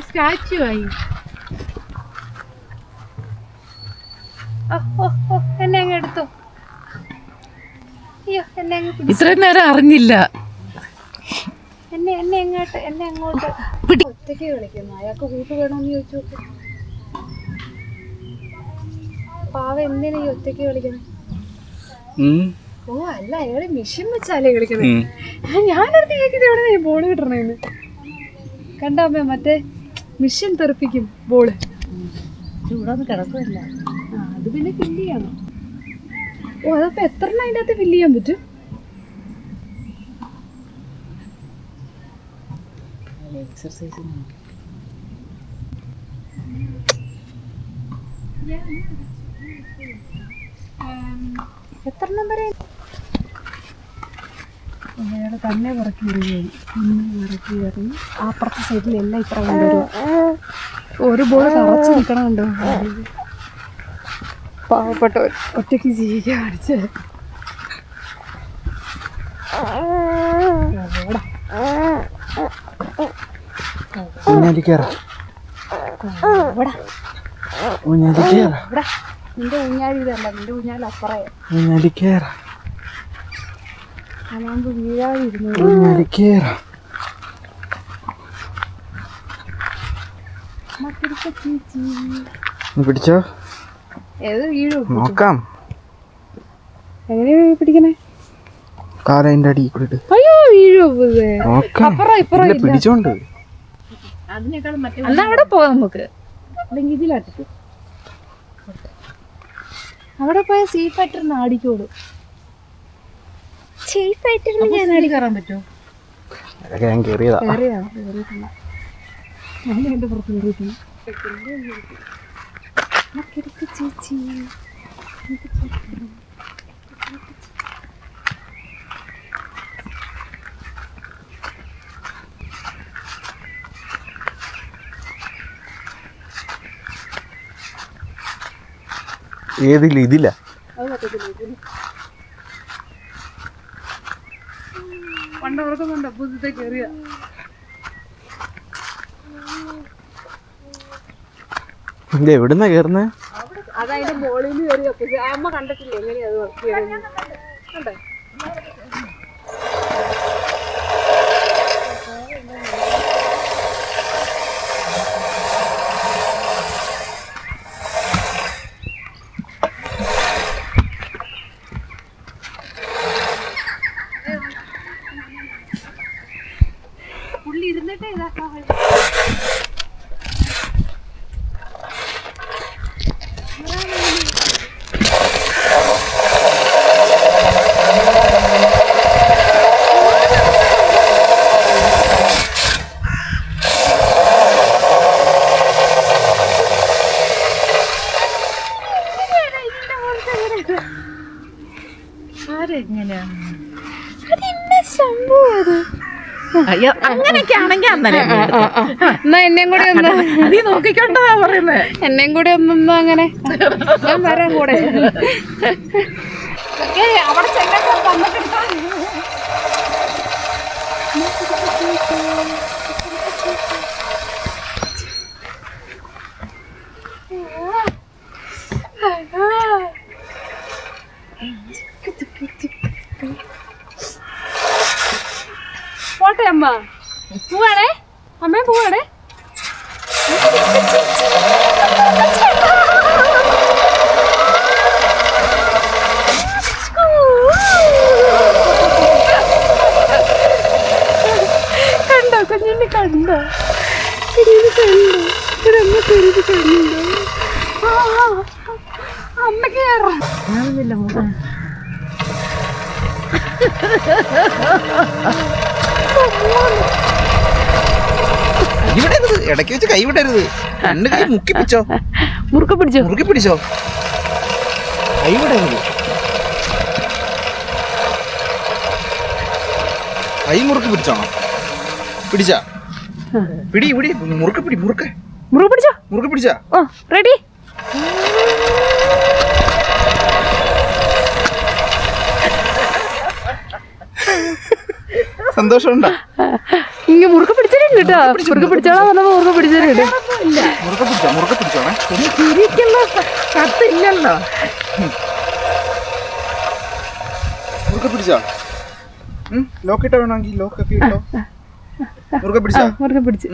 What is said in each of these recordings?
Statue ആയി. എന്നെ അങ്ങ് എടുത്തു. അയ്യോ എന്നെ അങ്ങ് ഇത്രയും നേരം അറിഞ്ഞില്ല. എന്നെ അങ്ങോട്ട് ഒറ്റയ്ക്ക് കളിക്കുന്നു. അയാൾക്ക് കൂട്ട് വേണമെന്ന് ചോദിച്ചു. പാവ എന്തിനാ ഈ ഒറ്റയ്ക്ക് കളിക്കുന്നത്? ഓ അല്ല, അയാള് മെഷീൻ വെച്ചാലേ കളിക്കുന്നത്. ഞാനടുത്ത് കേൾക്കുന്നത് എവിടെ നിന്ന് ബോള് കിട്ടണേന്ന്. കണ്ടോ അമ്മ, മറ്റേ മെഷീൻ തെറിപ്പിക്കും ബോള്. ഇവിടെ ഒന്നും കിടക്കുമല്ല. അത് പിന്നെ ഫില്ല് ചെയ്യണം. ഓ അതപ്പോ എത്ര എണ്ണം അതിൻ്റെ അകത്ത് ഫില്ല് ചെയ്യാൻ പറ്റും? എക്സർസൈസ് എത്ര എണ്ണം വരെ അയാള് തന്നെ ഇറക്കി വരികയാണ്. ഇറക്കി ഇറങ്ങി അപ്പുറത്തെ സൈഡിലെല്ലാം ഇത്ര കൊണ്ടുവരിക. ഒരു ബോൾ തറച്ച് നിൽക്കണമുണ്ടോ? പാവപ്പെട്ട ഒറ്റയ്ക്ക് ജീവിക്കാൻ കാണിച്ചത്. നിന്റെ ഊഞ്ഞാലി ഇതല്ല, നിന്റെ ഊഞ്ഞാൽ അപ്പറേ അതാകുമ്പോ വീഴാതിരുന്നു. പിടിച്ചോ, ഏത് വീഴും നോക്കാം. എങ്ങനെയാ പിടിക്കണേ? കാലതിന്റെ അടി കൂടെ. അയ്യോ വീഴോ? അപ്പുറം ഇപ്പുറം പിടിച്ചോണ്ട് എന്നാ അവിടെ പോവാം നമുക്ക്. അല്ലെങ്കിൽ ഇതിലാട്ടിട്ട് അവിടെ പോയ സേഫ് ആയിട്ടിരുന്ന് ആടിക്കോളൂ. സേഫ് ആയിട്ടിരുന്ന് ഞാൻ ആടി കയറാൻ പറ്റുമോ? ഞാൻ കേറിയതാ. ഞാൻ എന്റെ പുറത്ത് കയറിയിട്ടുണ്ട്. ചേച്ചി ഏതില്ല ഇതില്ല. പണ്ട് ഓർക്കുന്നുണ്ടോ പുതുത്തെ കയറിയ? എവിടുന്നാ കേറുന്നേ? അതതിന്റെ മോളിൽ നിന്ന് കയറിയ അമ്മ കണ്ടിട്ടില്ലേ എങ്ങനെയാ അത് കണ്ടേ? പുള്ളി ഇരുന്നിട്ടേ ഇതാക്കാ. അയ്യോ അങ്ങനെയൊക്കെ ആണെങ്കിൽ എന്നാ എന്നെയും കൂടി ഒന്ന് നീ നോക്കിക്കൊണ്ടാ പറയുന്നേ. എന്നെയും കൂടി ഒന്നൊന്നും അങ്ങനെ ഞാൻ വരാൻ കൂടെ. അവിടെ ചെല്ലൊക്കെ വന്നിട്ടെടുത്താ പോട്ടെ അമ്മ. പോവാണേ, അമ്മേ പോവാണേ. കണ്ടോ കുഞ്ഞിനെ? കണ്ടോ അമ്മക്ക് കയറാം. ഇടയ്ക്ക് വെച്ച് കൈ വിടരുത്. രണ്ട് കൈ മുറുക്കി പിടിച്ചോ. കൈ വിടരുത്. കൈ മുറുക്കി പിടിച്ചോണോ? പിടിച്ചാ പിടി മുറുക്കി പിടിച്ചാ. റെഡി. സന്തോഷമുണ്ടോ? ഇങ്ങനെ മുറുക്കെ പിടിച്ചിട്ടുണ്ട് കേട്ടോ. മുറുക്കെ പിടിച്ചോളാം പറഞ്ഞപ്പോ മുറുക്കെ പിടിച്ചിട്ടുണ്ട്. മുറുക്കെ പിടിച്ചോണേ. ചിരിക്കുള്ള കത്തില്ലല്ലോ. മുറുക്കെ പിടിച്ചോ? ലോക്ക് ഇട്ടോ വേണമെങ്കിൽ ലോക്കൊക്കെ ഇട്ടോ. മുറുക്കെ പിടിച്ചോ? മുറുക്കെ പിടിച്ച്.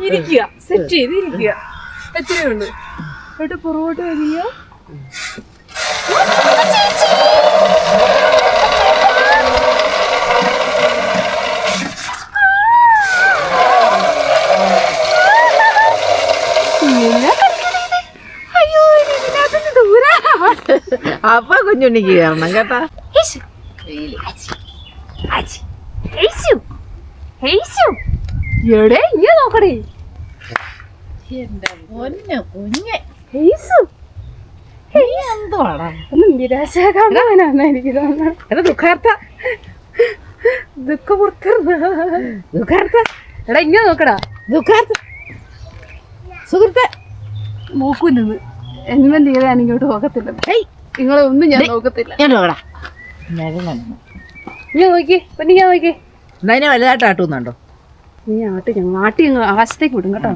ഇരിക്കുക, സെറ്റ് ചെയ്ത് ഇരിക്കുക. എത്രയേ ഉള്ളൂ. എന്നിട്ട് പുറകോട്ട് വരിക. അയ്യോ, ഇതിനകത്തുനിന്ന് ദൂരാ. അപ്പൊ കുഞ്ഞുണ്ണിക്ക് കയറണം കേട്ടാ. എടേ ഇങ്ങനെ നോക്കടേ. എന്റെ പൊന്നു കുഞ്ഞെ, എന്തുവാടാ ഒന്നും നിരാശാകാമെന്നാണ് എനിക്ക് തോന്നുന്നത്. എടാ ദുഃഖാർത്ത, ദുഃഖാർത്ത. എടാ ഇങ്ങനെ നോക്കടാ. ദുഃഖാർത്ത സുഹൃത്തെ, നോക്കൂലെന്ന് എന്നും തീരെ ഞാൻ ഇങ്ങോട്ട് നോക്കത്തില്ല. നിങ്ങളെ ഒന്നും ഞാൻ നോക്കത്തില്ല. ഞാൻ നോക്കടാ. നീ നോക്കി പിന്നെ ഞാൻ നോക്കി. എന്നതിനെ വലുതായിട്ട് ആട്ടുന്നുണ്ടോ? നീ ആട്ടി ഞങ്ങൾ ആകാശത്തേക്ക് വിടും കേട്ടോ.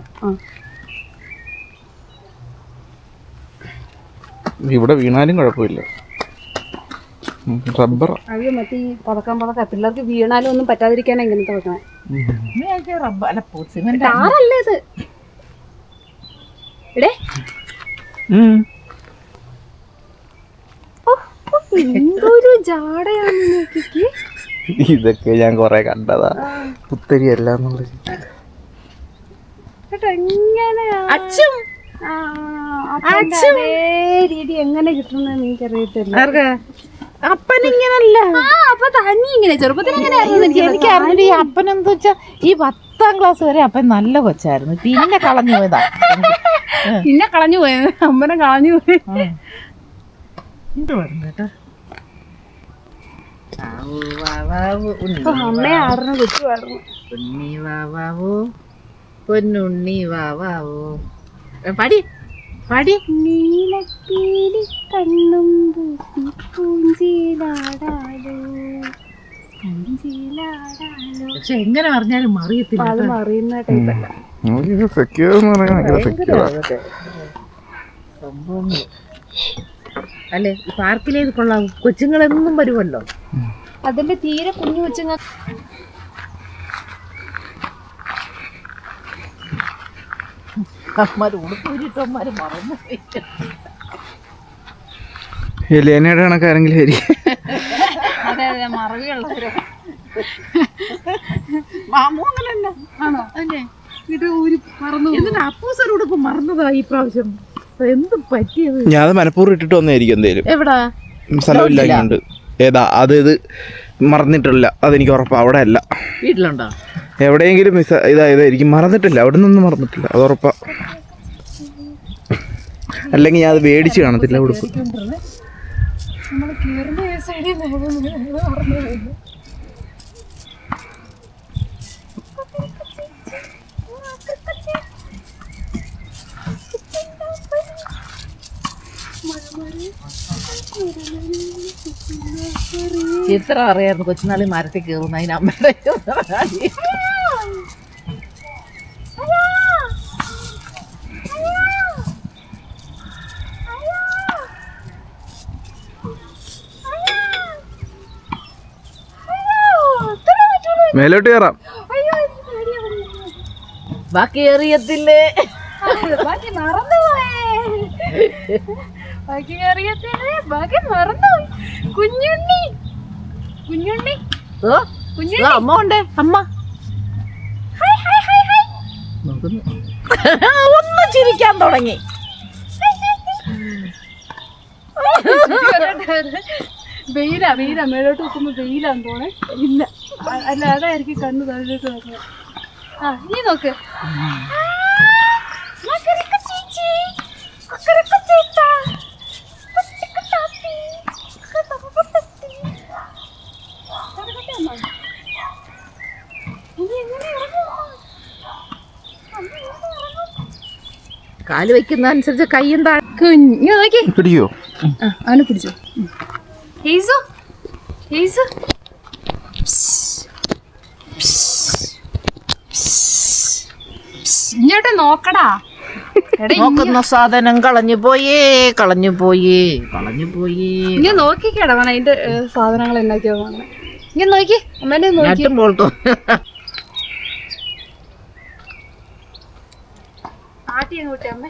ഇവിടെ വീണാലും കുഴപ്പമില്ല. റബ്ബർ അത് മറ്റേ ഈ പതക്കാൻ പിള്ളേർക്ക് വീണാലും ഒന്നും പറ്റാതിരിക്കാൻ എങ്ങനത്തെ വെക്കണേ. ടാറല്ലേ ഇത്? എടേ എന്തൊരു ജാടയാണ് നോക്കിക്ക്. ഇതൊക്കെ ഞാൻ കൊറേ കണ്ടതാ. പുത്തരി അല്ല എന്നുള്ളത് രീതി എങ്ങനെ കിട്ടുന്ന എനിക്കറിയത്തില്ല. അപ്പനിങ്ങനല്ല. അപ്പൊ തന്നെ ഇങ്ങനെ ചെറുപ്പത്തിൽ എനിക്കറിയില്ല. ഈ അപ്പനെന്താ വെച്ചാ ഈ 10ാം ക്ലാസ് വരെ അപ്പൻ നല്ല കൊച്ചായിരുന്നു. പിന്നെ കളഞ്ഞു പോയതാ. പിന്നെ കളഞ്ഞു പോയത് അമ്മനെ കളഞ്ഞു പോയി. കേട്ടോ അമ്മയെ ആടുന്നു കൊച്ചു ആടുന്നു. ഉണ്ണി വാവാവോ പൊന്നുണ്ണി വാവാവോ. പാടി പാടി. നീലപ്പീലി കണ്ണും പൂഞ്ചിലാടാലോ പൂഞ്ചിലാടാലോ. പക്ഷെ എങ്ങനെ പറഞ്ഞാലും അറിയത്തില്ല. അത് അറിയുന്ന ടൈപ്പല്ല. സംഭവം അല്ലേ. ഈ പാർക്കിലേത് കൊള്ളാവും. കൊച്ചുങ്ങളെന്നും വരുമല്ലോ. അതിന്റെ തീരെ കുഞ്ഞു കൊച്ചുങ്ങൾ ഉടുപ്പൂരിട്ടന്മാര് മറന്നു. എലിയനയുടെ കണക്കാരെങ്കിലും ശരി. അതെ അതെ മറവിയുള്ളവരോ. മാമു അങ്ങനല്ല ആണോ? അല്ലേ ഇത് ഊരി മറന്നു. എന്നിട്ട് അപ്പൂസർ ഉടുപ്പ് മറന്നതാ ഈ പ്രാവശ്യം. എന്ത് പറ്റിയത്? ഞാൻ മനഃപൂർവ്വം ഇട്ടിട്ട് വന്നായിരിക്കും എന്തേലും. എവിടാ സ്ഥലമില്ല ഇങ്ങോട്ട്. ഏതാ അത്? ഇത് മറന്നിട്ടില്ല, അതെനിക്ക് ഉറപ്പാ. അവിടെ അല്ല, വീട്ടിലുണ്ടോ? എവിടെയെങ്കിലും മിസ് ഇതായതായിരിക്കും. മറന്നിട്ടില്ല, അവിടെ നിന്നൊന്നും മറന്നിട്ടില്ല, അത് ഉറപ്പാ. അല്ലെങ്കിൽ ഞാൻ അത് മേടിച്ച് കാണത്തില്ല ഉടുപ്പ്. ചിത്രം അറിയായിരുന്നു കൊച്ചുനാളി മരത്തിൽ കയറുന്ന. അതിന് അമ്മയുടെ മേലോട്ട് കയറാം. ബാക്കി എറിയത്തില്ലേ? ബാക്കി മറന്നുപോയേ. ബാക്കി അറിയത്തില്ലേ? ബാക്കി മറന്നുപോയി. കുഞ്ഞുണ്ണി കുഞ്ഞുണ്ണി കുഞ്ഞുണ്ണി. അമ്മ ഉണ്ട്. അമ്മ ഒന്ന് ചിരിക്കാൻ തുടങ്ങി. വെയിലാ മേലോട്ട് നോക്കുമ്പോ വെയിലാന്ന് തോന്നേ. ഇല്ല അല്ല, അതായിരിക്കും കണ്ണ് താഴോട്ട് നോക്കുന്നത്. ആ നീ നോക്ക്. കാല് വെക്കുന്ന അനുസരിച്ച് കയ്യും താഴെ. കുഞ്ഞു നോക്കി. പിടിക്കോ? അവനെ പിടിച്ചോ. ഹേസു ഹേസു ഇങ്ങോട്ട് നോക്കടാ. നോക്കുന്ന സാധനം കളഞ്ഞു പോയേ. ഇങ്ങനെ നോക്കിക്കടാ അവൻ അതിന്റെ സാധനങ്ങൾ ഉണ്ടാക്കിയോ. ഇങ്ങനെ നോക്കി അമ്മേനെ നോക്കി. ആട്ടി അങ്ങോട്ടെ അമ്മ.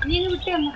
നീ വിട്ടേ അമ്മ.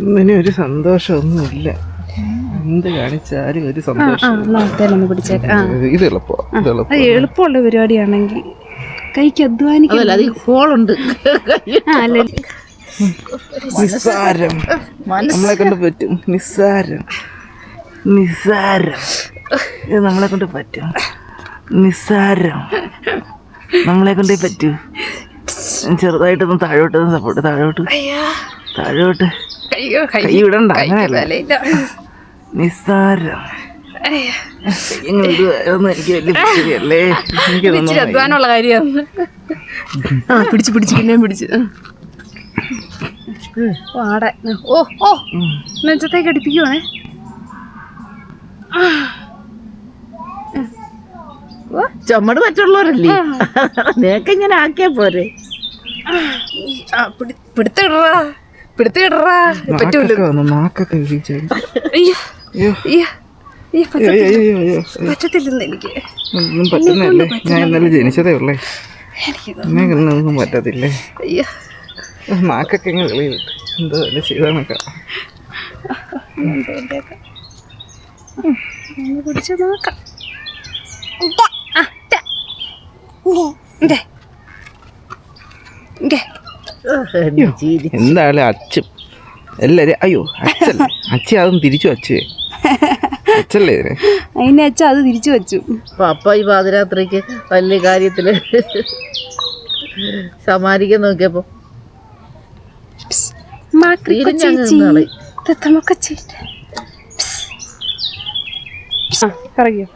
ഒന്നിനും ഒരു സന്തോഷമൊന്നുമില്ല. എന്ത് കാണിച്ചാലും ഒരു സന്തോഷം. ഇത് എളുപ്പമുള്ള പരിപാടിയാണെങ്കിൽ കൈക്ക് അധ്വാനിക്കും. നിസ്സാരം നമ്മളെ കൊണ്ട് പറ്റും. നിസ്സാരം ഇത് നമ്മളെ കൊണ്ട് പറ്റും. നിസ്സാരം നമ്മളെ കൊണ്ടേ പറ്റൂ. ചെറുതായിട്ടൊന്ന് താഴോട്ടൊന്ന് സപ്പോർട്ട്. താഴോട്ട് കൈ വിടണ്ട. അങ്ങനെയല്ല. നിസ്സാരം എനിക്ക് വലിയ പിടിച്ചല്ലേ. അധ്വാനമുള്ള കാര്യമാണ്. പിടിച്ച് പിന്നെ പിടിച്ച് ആടെ. ഓ നെഞ്ചത്തേക്ക് അടുപ്പിക്കുവാണേ. ചുമട് മറ്റുള്ളവരല്ലേ, നിനക്ക് ഇങ്ങനെ ആക്കിയാ പോരെ. പിടുത്തിടറാ പറ്റൂല്ലോ. പറ്റത്തില്ലെന്ന് എനിക്ക്. പറ്റുന്നല്ലേ. ഞാൻ ഇന്നലെ ജനിച്ചതേ ഉള്ളേ. എനിക്കൊന്നും പറ്റത്തില്ലേ. നാക്കൊക്കെ ഇങ്ങനെ വെളിയിലിട്ട് എന്തോ വല്ല ചെയ്താണൊക്കെ. പിടിച്ച് നോക്കാം. എന്തായാലും അച്ഛൻ എല്ലാരും അയ്യോ അച്ഛല്ലേ അച്ഛ അതും തിരിച്ചു വച്ചേ അച്ഛല്ലേ അതിനെ അച്ഛ അത് തിരിച്ചു വെച്ചു. പപ്പ ഈ പാതിരാത്രിക്ക് വലിയ കാര്യത്തില് സമാരിക്കാൻ നോക്കിയപ്പോ കറങ്ങിയോ.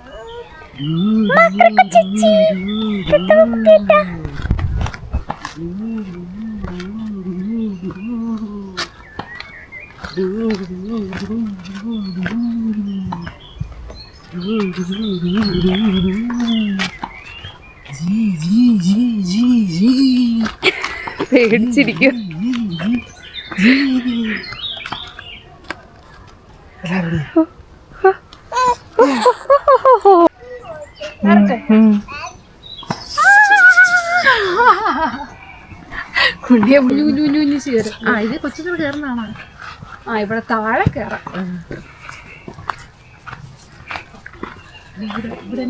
പേടിച്ചിരിക്കും. കുഞ്ഞിയെ കുഞ്ഞു ചേരും. ഇത് കൊച്ചുങ്ങൾ കയറുന്നതാണോ? ഇവിടെ താഴെ കയറാം. ഇവിടെ